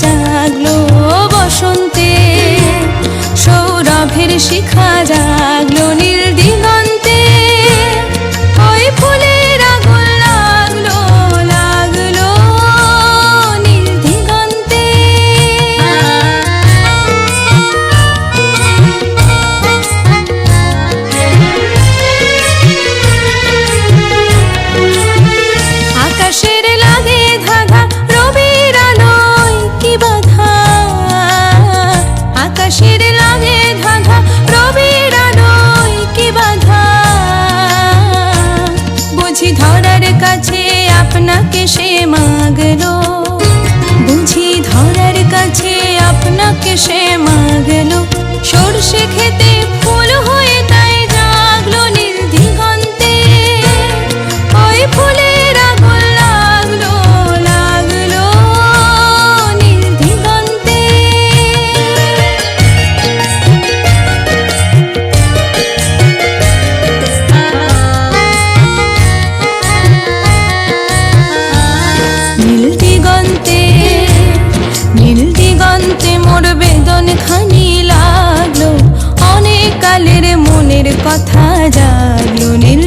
জাগলো বসন্তে, সৌরভের শিখা জাগলো নীল দিগন্তে। ওই ফুলের আগুন লাগলো লাগলো নীল দিগন্তে। আকাশের লাগে ধাঁধা রবির আলোয় কি বাধা, আকাশের লাগে ধাঁধা রবির আলোয় কি বাধা। বুঝি ধরার কাছে আপনাকে সে মাগলো, বুঝি ধরার কাছে আপনাকে সে মাগলো। সর্ষে খেতে ফুল হয়ে তাই জাগলো নীল দিগন্তে। ওই ফুলের আগুন লাগলো লাগলো নীল দিগন্তে। নীল দিগন্তে নীল দিগন্তে মোর বেদন খানি লাগলো, অনেক কালের মনের কথা জাগলো নীল